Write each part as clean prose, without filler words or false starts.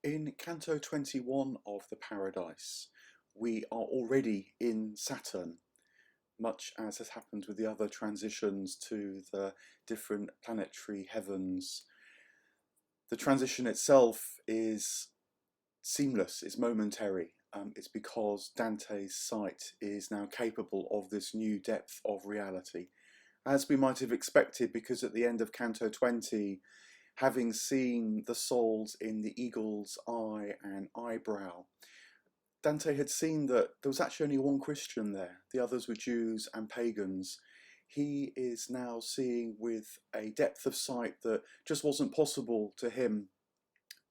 In Canto 21 of the Paradise, we are already in Saturn, much as has happened with the other transitions to the different planetary heavens. The transition itself is seamless, it's momentary. It's because Dante's sight is now capable of this new depth of reality, as we might have expected, because at the end of Canto 20, having seen the souls in the eagle's eye and eyebrow, Dante had seen that there was actually only one Christian there. The others were Jews and pagans. He is now seeing with a depth of sight that just wasn't possible to him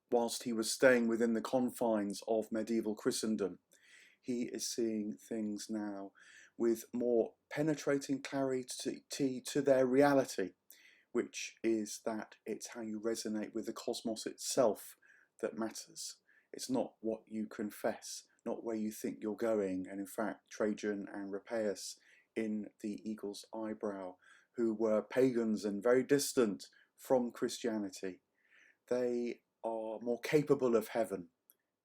whilst he was staying within the confines of medieval Christendom. He is seeing things now with more penetrating clarity to their reality, which is that it's how you resonate with the cosmos itself that matters. It's not what you confess, not where you think you're going. And in fact, Trajan and Raphaeus in the eagle's eyebrow, who were pagans and very distant from Christianity, they are more capable of heaven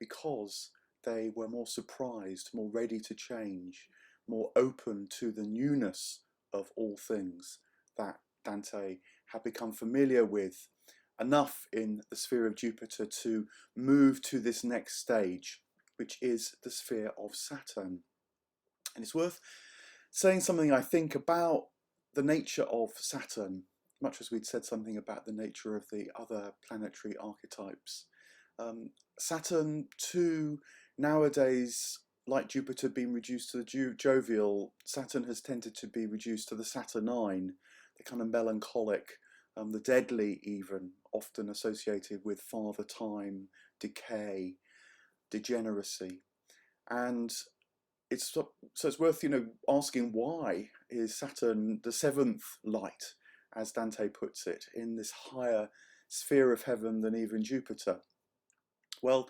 because they were more surprised, more ready to change, more open to the newness of all things that Dante had become familiar with enough in the sphere of Jupiter to move to this next stage, which is the sphere of Saturn. And it's worth saying something, I think, about the nature of Saturn, much as we'd said something about the nature of the other planetary archetypes. Saturn too, nowadays, like Jupiter being reduced to the jovial, Saturn has tended to be reduced to the Saturnine, the kind of melancholic, the deadly even, often associated with father time, decay, degeneracy. And it's worth asking, why is Saturn the seventh light, as Dante puts it, in this higher sphere of heaven than even Jupiter? Well,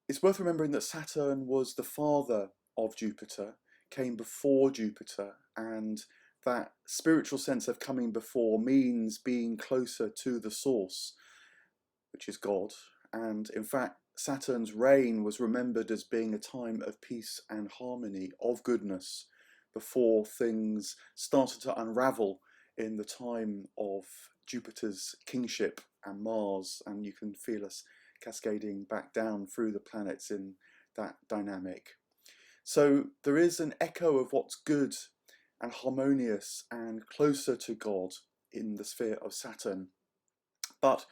it's worth remembering that Saturn was the father of Jupiter, came before Jupiter, and that spiritual sense of coming before means being closer to the source, which is God. And in fact, Saturn's reign was remembered as being a time of peace and harmony, of goodness, before things started to unravel in the time of Jupiter's kingship and Mars, and you can feel us cascading back down through the planets in that dynamic. So there is an echo of what's good and harmonious and closer to God in the sphere of Saturn. But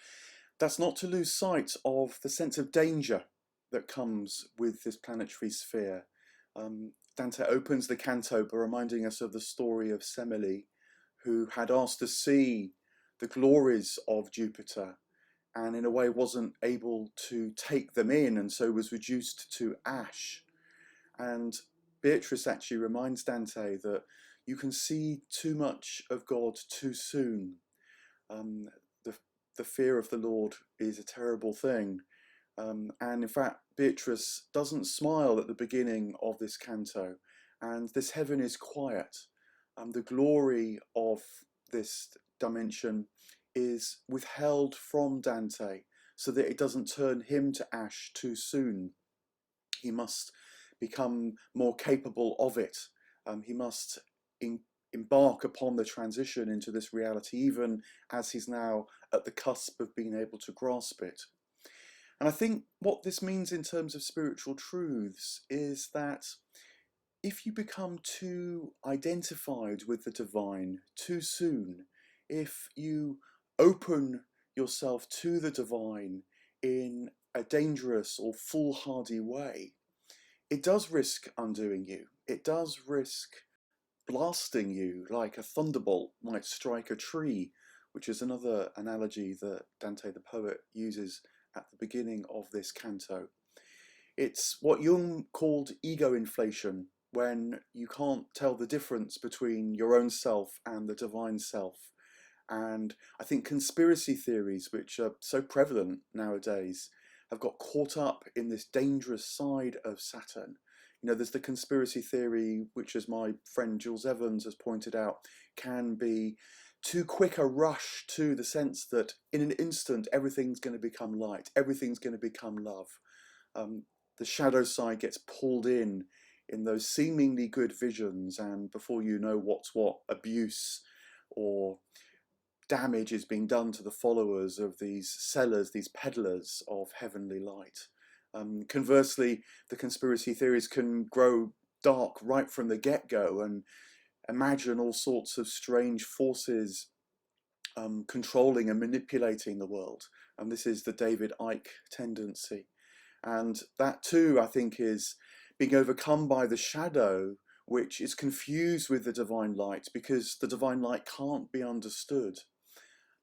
that's not to lose sight of the sense of danger that comes with this planetary sphere. Dante opens the canto by reminding us of the story of Semele, who had asked to see the glories of Jupiter and in a way wasn't able to take them in, and so was reduced to ash. And Beatrice actually reminds Dante that you can see too much of God too soon. The fear of the Lord is a terrible thing. And in fact, Beatrice doesn't smile at the beginning of this canto, and this heaven is quiet. The glory of this dimension is withheld from Dante so that it doesn't turn him to ash too soon. He must become more capable of it. He must embark upon the transition into this reality, even as he's now at the cusp of being able to grasp it. And I think what this means in terms of spiritual truths is that if you become too identified with the divine too soon, if you open yourself to the divine in a dangerous or foolhardy way, it does risk undoing you. It does risk blasting you like a thunderbolt might strike a tree, which is another analogy that Dante the poet uses at the beginning of this canto. It's what Jung called ego inflation, when you can't tell the difference between your own self and the divine self. And I think conspiracy theories, which are so prevalent nowadays, have got caught up in this dangerous side of Saturn. There's the conspiracy theory, which, as my friend Jules Evans has pointed out, can be too quick a rush to the sense that in an instant everything's going to become light, everything's going to become love. Um, the shadow side gets pulled in those seemingly good visions, and before you know what's what, abuse or damage is being done to the followers of these sellers, these peddlers of heavenly light. Conversely, the conspiracy theories can grow dark right from the get-go and imagine all sorts of strange forces controlling and manipulating the world. And this is the David Icke tendency. And that too, I think, is being overcome by the shadow, which is confused with the divine light because the divine light can't be understood.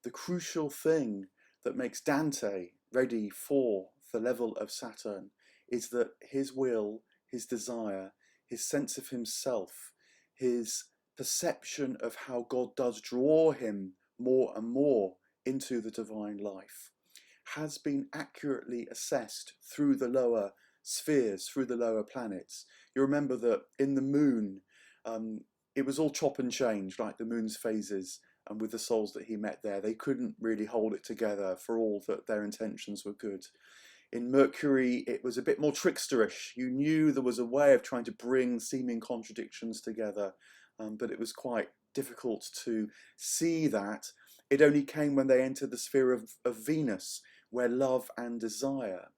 The crucial thing that makes Dante ready for the level of Saturn is that his will, his desire, his sense of himself, his perception of how God does draw him more and more into the divine life has been accurately assessed through the lower spheres, through the lower planets. You remember that in the moon, it was all chop and change, like the moon's phases, and with the souls that he met there, they couldn't really hold it together for all that their intentions were good. In Mercury, it was a bit more tricksterish. You knew there was a way of trying to bring seeming contradictions together, but it was quite difficult to see that. It only came when they entered the sphere of Venus, where love and desire,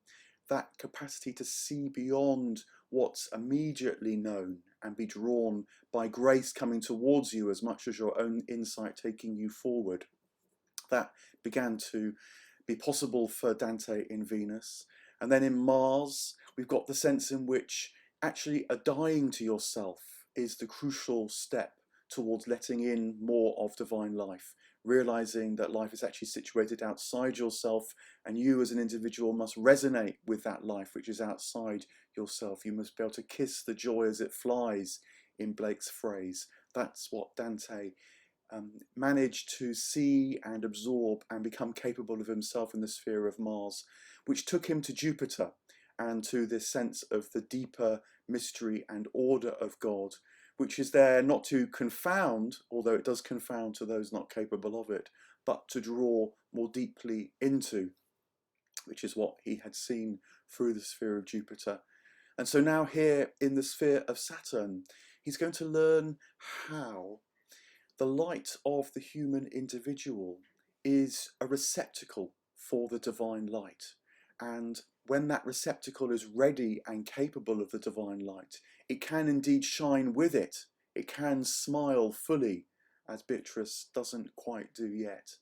that capacity to see beyond what's immediately known and be drawn by grace coming towards you as much as your own insight taking you forward, that began to be possible for Dante in Venus. And then in Mars, we've got the sense in which actually a dying to yourself is the crucial step towards letting in more of divine life, realizing that life is actually situated outside yourself, and you as an individual must resonate with that life which is outside yourself. You must be able to kiss the joy as it flies, in Blake's phrase. That's what Dante managed to see and absorb and become capable of himself in the sphere of Mars, which took him to Jupiter and to this sense of the deeper mystery and order of God, which is there not to confound, although it does confound to those not capable of it, but to draw more deeply into, which is what he had seen through the sphere of Jupiter. And so now here in the sphere of Saturn, he's going to learn how the light of the human individual is a receptacle for the divine light. And when that receptacle is ready and capable of the divine light, it can indeed shine with it. It can smile fully, as Beatrice doesn't quite do yet.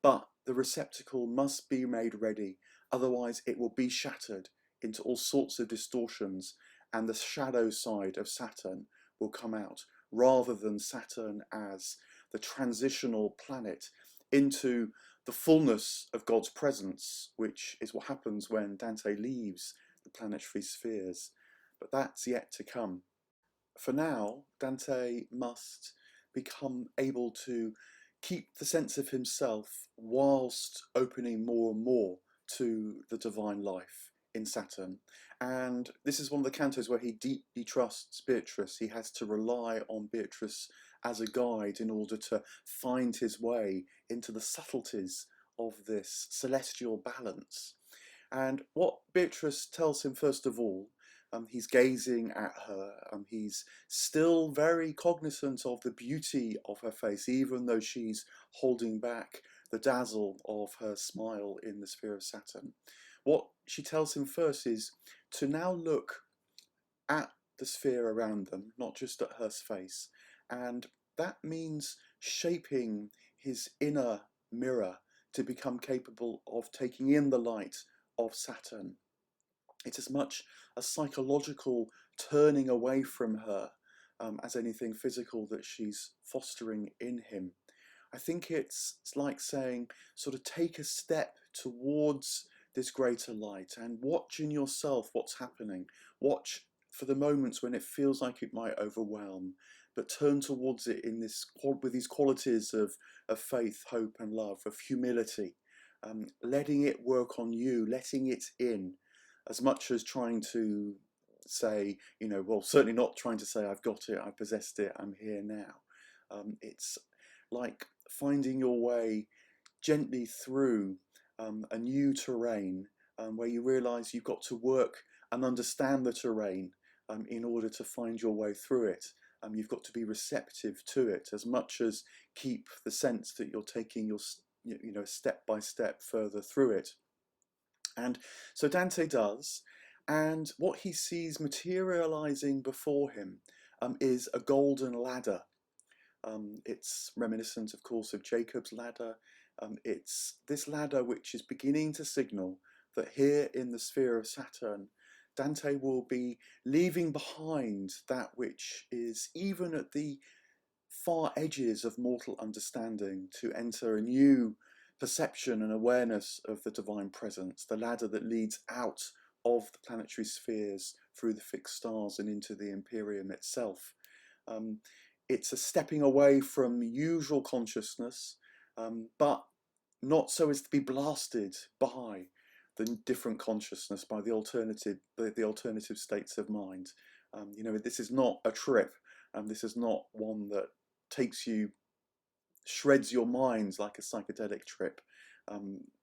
But the receptacle must be made ready, otherwise it will be shattered into all sorts of distortions, and the shadow side of Saturn will come out, rather than Saturn as the transitional planet into the fullness of God's presence, which is what happens when Dante leaves the planetary spheres. But that's yet to come. For now, Dante must become able to keep the sense of himself whilst opening more and more to the divine life in Saturn. And this is one of the cantos where he deeply trusts Beatrice. He has to rely on Beatrice as a guide in order to find his way into the subtleties of this celestial balance. And what Beatrice tells him first of all, he's gazing at her, he's still very cognizant of the beauty of her face, even though she's holding back the dazzle of her smile in the sphere of Saturn. What she tells him first is to now look at the sphere around them, not just at her face. And that means shaping his inner mirror to become capable of taking in the light of Saturn. It's as much a psychological turning away from her as anything physical that she's fostering in him. I think it's like saying, sort of take a step towards this greater light and watch in yourself what's happening. Watch for the moments when it feels like it might overwhelm, but turn towards it in this with these qualities of faith, hope, and love, of humility, letting it work on you, letting it in, as much as trying to say, well, certainly not trying to say, I've got it, I've possessed it, I'm here now. It's like finding your way gently through a new terrain where you realise you've got to work and understand the terrain in order to find your way through it. You've got to be receptive to it as much as keep the sense that you're taking your step by step further through it. And so Dante does, and what he sees materializing before him is a golden ladder. It's reminiscent, of course, of Jacob's ladder. It's this ladder which is beginning to signal that here in the sphere of Saturn, Dante will be leaving behind that which is even at the far edges of mortal understanding to enter a new perception and awareness of the divine presence, the ladder that leads out of the planetary spheres through the fixed stars and into the Empyrean itself. It's a stepping away from usual consciousness, but not so as to be blasted by the different consciousness, by the alternative states of mind. This is not a trip, this is not one that takes you, shreds your minds like a psychedelic trip.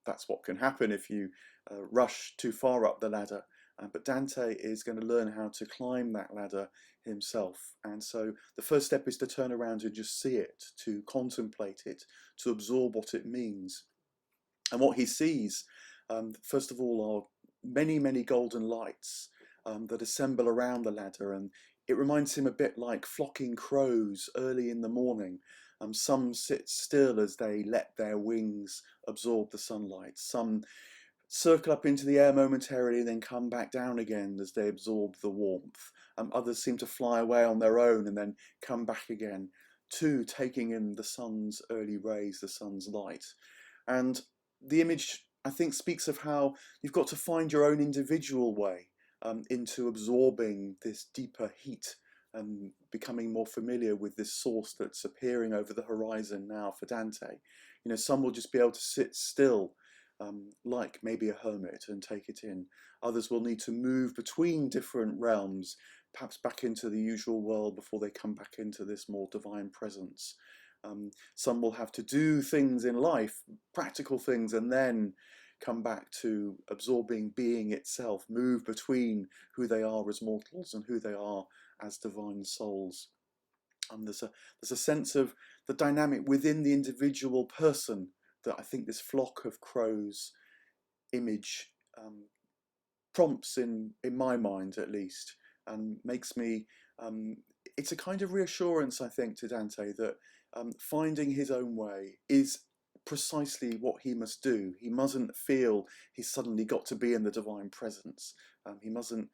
That's what can happen if you rush too far up the ladder. But Dante is going to learn how to climb that ladder himself. And so the first step is to turn around and just see it, to contemplate it, to absorb what it means. And what he sees, first of all, are many, many golden lights that assemble around the ladder. And it reminds him a bit like flocking crows early in the morning. Some sit still as they let their wings absorb the sunlight. Some circle up into the air momentarily and then come back down again as they absorb the warmth. Others seem to fly away on their own and then come back again, too, taking in the sun's early rays, the sun's light. And the image, I think, speaks of how you've got to find your own individual way into absorbing this deeper heat and becoming more familiar with this source that's appearing over the horizon now for Dante. Some will just be able to sit still, like maybe a hermit, and take it in. Others will need to move between different realms, perhaps back into the usual world before they come back into this more divine presence. Some will have to do things in life, practical things, and then come back to absorbing being itself, move between who they are as mortals and who they are as divine souls. There's a sense of the dynamic within the individual person that I think this flock of crows image prompts in my mind, at least, and makes me, it's a kind of reassurance, I think, to Dante that finding his own way is precisely what he must do. He mustn't feel he's suddenly got to be in the divine presence. He mustn't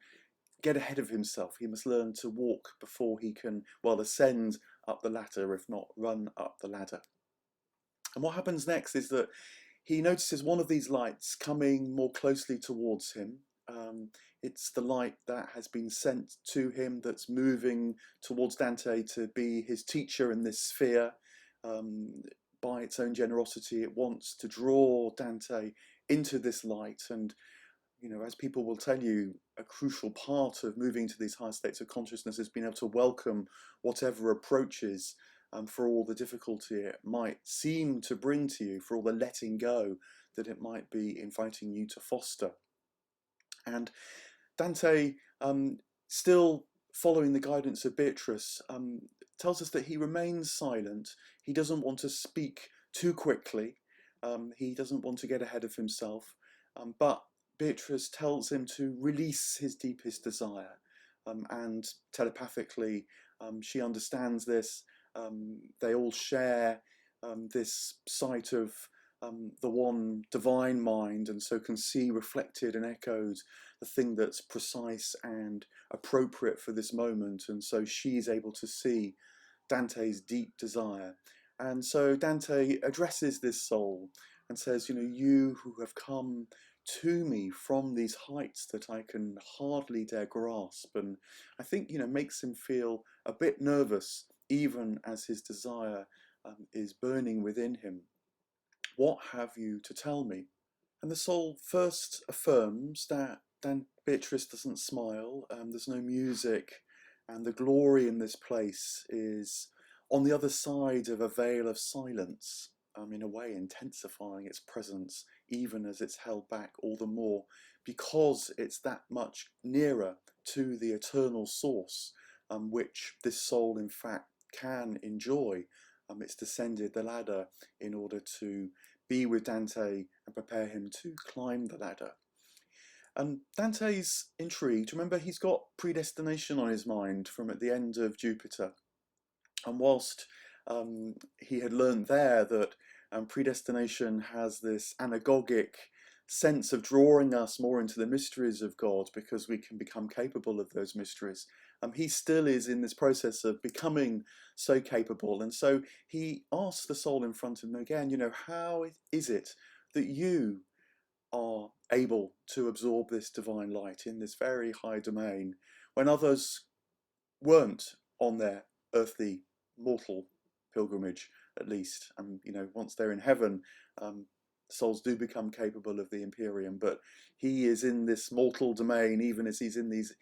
get ahead of himself. He must learn to walk before he can, well, ascend up the ladder, if not run up the ladder. And what happens next is that he notices one of these lights coming more closely towards him. It's the light that has been sent to him that's moving towards Dante to be his teacher in this sphere. By its own generosity, it wants to draw Dante into this light. And, as people will tell you, a crucial part of moving to these higher states of consciousness is being able to welcome whatever approaches, for all the difficulty it might seem to bring to you, for all the letting go that it might be inviting you to foster. And Dante, still following the guidance of Beatrice, tells us that he remains silent. He doesn't want to speak too quickly. He doesn't want to get ahead of himself. But Beatrice tells him to release his deepest desire. And telepathically, she understands this. They all share this sight of the one divine mind, and so can see reflected and echoed the thing that's precise and appropriate for this moment. And so she's able to see Dante's deep desire. And so Dante addresses this soul and says, you who have come to me from these heights that I can hardly dare grasp. And I think, makes him feel a bit nervous, even as his desire is burning within him. What have you to tell me? And the soul first affirms that Beatrice doesn't smile, there's no music, and the glory in this place is on the other side of a veil of silence, in a way intensifying its presence even as it's held back all the more, because it's that much nearer to the eternal source, which this soul in fact can enjoy. It's descended the ladder in order to be with Dante and prepare him to climb the ladder. And Dante's intrigued. Remember, he's got predestination on his mind from at the end of Jupiter. And whilst he had learned there that predestination has this anagogic sense of drawing us more into the mysteries of God because we can become capable of those mysteries, he still is in this process of becoming so capable. And so he asks the soul in front of him again, how is it that you are able to absorb this divine light in this very high domain when others weren't on their earthly mortal pilgrimage, at least? And once they're in heaven, souls do become capable of the Empyrean, but he is in this mortal domain even as he's in these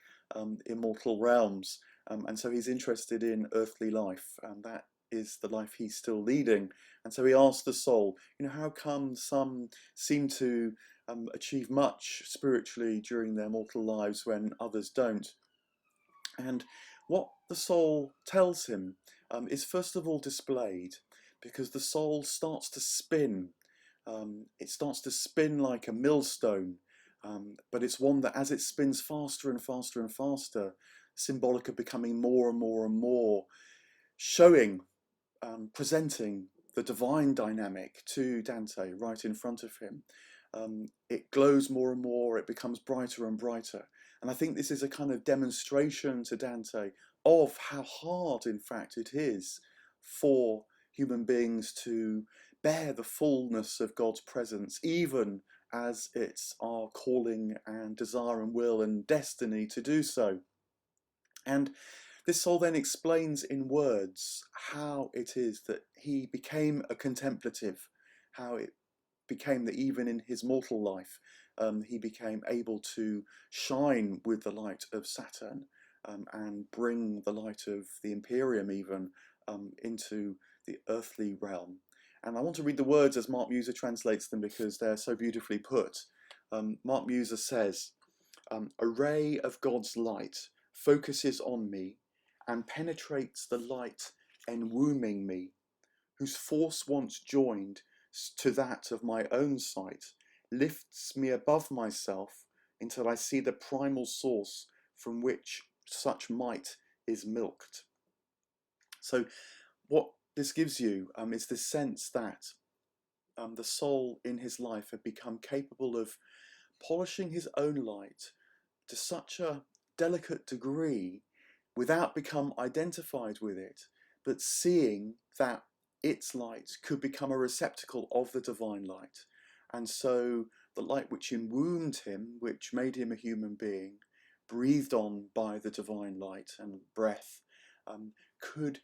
immortal realms, and so he's interested in earthly life, and that is the life he's still leading. And so he asks the soul, how come some seem to achieve much spiritually during their mortal lives when others don't? And what the soul tells him is first of all displayed, because the soul starts to spin. It starts to spin like a millstone, but it's one that, as it spins faster and faster and faster, symbolic of becoming more and more and more, showing, presenting the divine dynamic to Dante right in front of him. It glows more and more, it becomes brighter and brighter. And I think this is a kind of demonstration to Dante of how hard, in fact, it is for human beings to bear the fullness of God's presence, even as it's our calling and desire and will and destiny to do so. And this soul then explains in words how it is that he became a contemplative, how it became that even in his mortal life, he became able to shine with the light of Saturn, and bring the light of the Empyrean even into the earthly realm. And I want to read the words as Mark Muser translates them because they're so beautifully put. Mark Muser says, "A ray of God's light focuses on me and penetrates the light enwombing me, whose force once joined to that of my own sight, lifts me above myself until I see the primal source from which such might is milked." So what this gives you is this sense that the soul in his life had become capable of polishing his own light to such a delicate degree without become identified with it, but seeing that its light could become a receptacle of the divine light. And so the light which enwombed him, which made him a human being, breathed on by the divine light and breath, could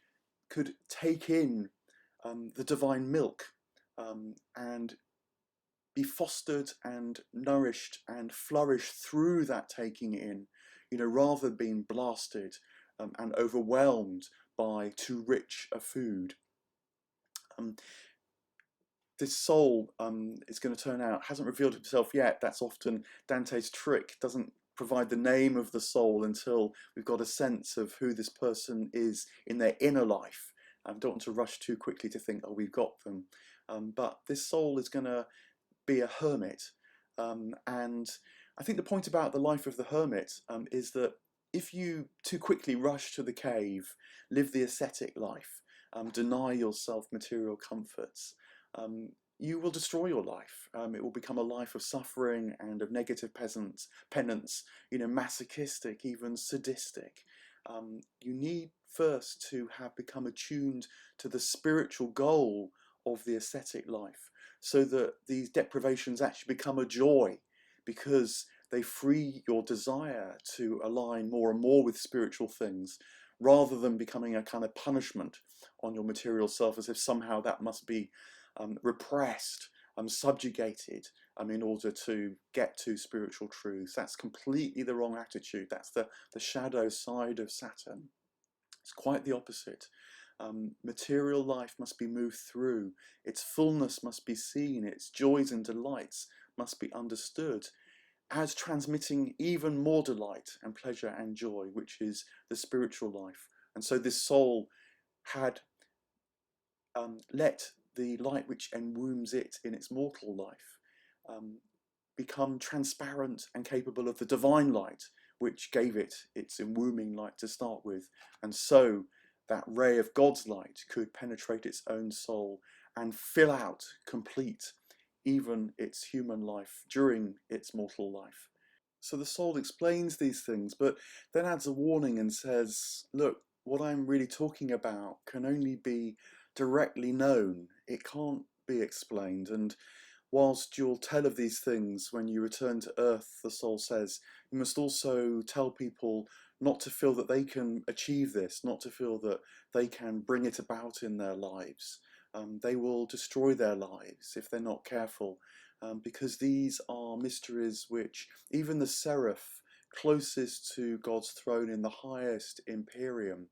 take in the divine milk, and be fostered and nourished and flourish through that taking in, rather than being blasted and overwhelmed by too rich a food. This soul is going to turn out, hasn't revealed himself yet. That's often Dante's trick, doesn't provide the name of the soul until we've got a sense of who this person is in their inner life. I don't want to rush too quickly to think, oh, we've got them. But this soul is going to be a hermit. And I think the point about the life of the hermit is that if you too quickly rush to the cave, live the ascetic life, deny yourself material comforts, you will destroy your life. It will become a life of suffering and of negative penance, masochistic, even sadistic. You need first to have become attuned to the spiritual goal of the ascetic life, so that these deprivations actually become a joy, because they free your desire to align more and more with spiritual things, rather than becoming a kind of punishment on your material self, as if somehow that must be repressed, subjugated, in order to get to spiritual truths. That's completely the wrong attitude. That's the shadow side of Saturn. It's quite the opposite. Material life must be moved through, its fullness must be seen, its joys and delights must be understood as transmitting even more delight and pleasure and joy, which is the spiritual life. And so this soul had let the light which enwombs it in its mortal life become transparent and capable of the divine light, which gave it its enwombing light to start with. And so that ray of God's light could penetrate its own soul and fill out, complete, even its human life during its mortal life. So the soul explains these things, but then adds a warning and says, look, what I'm really talking about can only be directly known. It can't be explained. And whilst you'll tell of these things when you return to earth, the soul says, you must also tell people not to feel that they can achieve this, not to feel that they can bring it about in their lives. They will destroy their lives if they're not careful, because these are mysteries which even the seraph closest to God's throne in the highest empyrean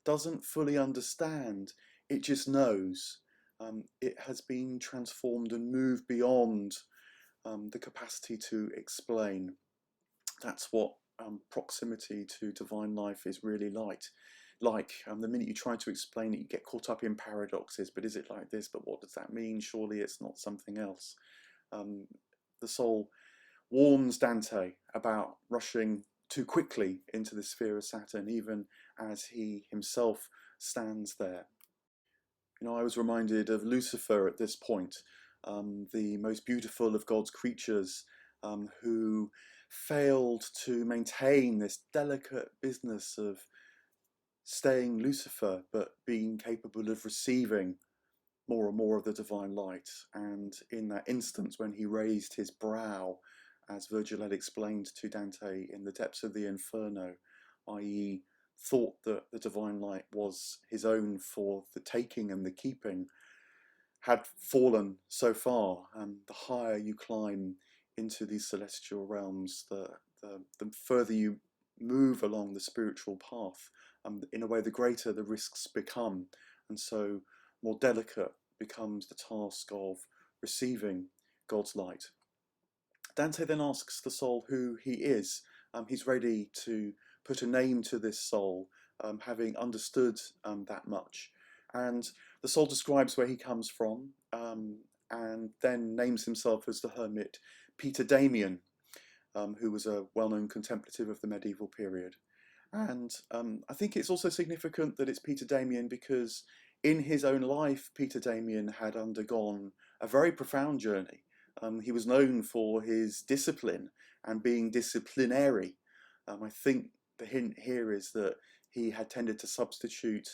doesn't fully understand. It just knows. It has been transformed and moved beyond the capacity to explain. That's what proximity to divine life is really like. The minute you try to explain it, you get caught up in paradoxes. But is it like this? But what does that mean? Surely it's not something else. The soul warns Dante about rushing too quickly into the sphere of Saturn, even as he himself stands there. You know, I was reminded of Lucifer at this point, the most beautiful of God's creatures, who failed to maintain this delicate business of staying Lucifer, but being capable of receiving more and more of the divine light. And in that instance, when he raised his brow, as Virgil had explained to Dante, in the depths of the Inferno, i.e., thought that the divine light was his own for the taking and the keeping, had fallen so far. The higher you climb into these celestial realms, the further you move along the spiritual path, in a way, the greater the risks become. And so more delicate becomes the task of receiving God's light. Dante then asks the soul who he is. He's ready to put a name to this soul, having understood that much. And the soul describes where he comes from, and then names himself as the hermit Peter Damian, who was a well-known contemplative of the medieval period. And I think it's also significant that it's Peter Damian because in his own life, Peter Damian had undergone a very profound journey. He was known for his discipline and being disciplinary. I think the hint here is that he had tended to substitute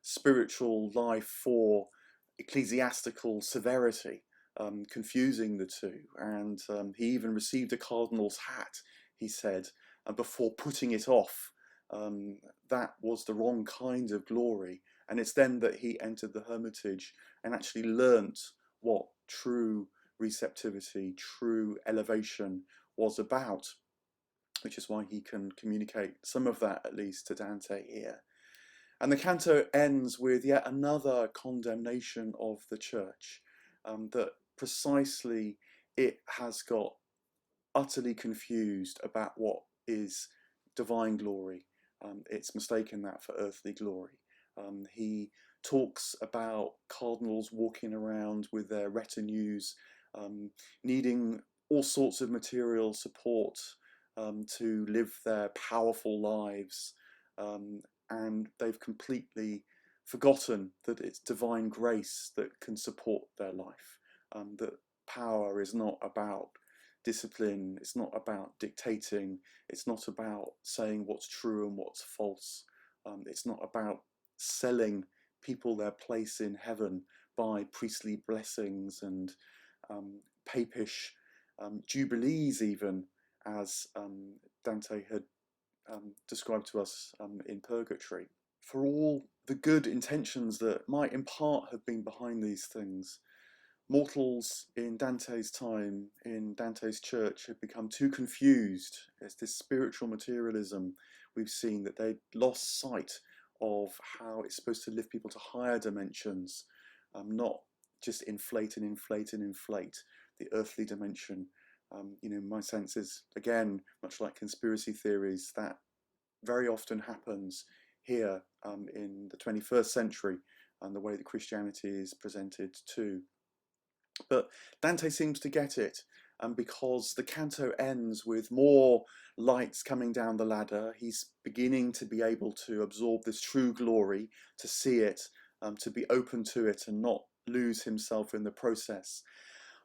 spiritual life for ecclesiastical severity, confusing the two. And he even received a cardinal's hat, he said, before putting it off. That was the wrong kind of glory. And it's then that he entered the hermitage and actually learnt what true receptivity, true elevation was about, which is why he can communicate some of that, at least, to Dante here. And the canto ends with yet another condemnation of the church, that precisely it has got utterly confused about what is divine glory. It's mistaken that for earthly glory. He talks about cardinals walking around with their retinues, needing all sorts of material support to live their powerful lives, and they've completely forgotten that it's divine grace that can support their life, that power is not about discipline, it's not about dictating, it's not about saying what's true and what's false, it's not about selling people their place in heaven by priestly blessings and papish jubilees, even, as Dante had described to us in Purgatory. For all the good intentions that might in part have been behind these things, mortals in Dante's time, in Dante's church, had become too confused. As this spiritual materialism we've seen, that they'd lost sight of how it's supposed to lift people to higher dimensions, not just inflate and inflate and inflate the earthly dimension. My sense is, again, much like conspiracy theories, that very often happens here in the 21st century and the way that Christianity is presented too. But Dante seems to get it, and because the canto ends with more lights coming down the ladder, he's beginning to be able to absorb this true glory, to see it, to be open to it and not lose himself in the process.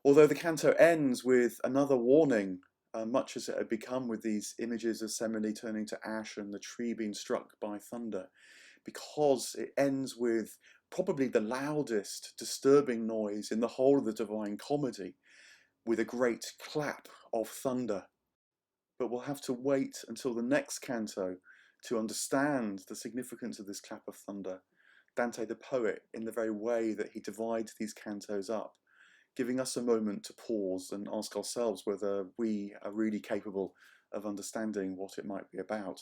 Although the canto ends with another warning, much as it had become with these images of Semele turning to ash and the tree being struck by thunder, because it ends with probably the loudest disturbing noise in the whole of the Divine Comedy, with a great clap of thunder. But we'll have to wait until the next canto to understand the significance of this clap of thunder. Dante the poet, in the very way that he divides these cantos up, giving us a moment to pause and ask ourselves whether we are really capable of understanding what it might be about.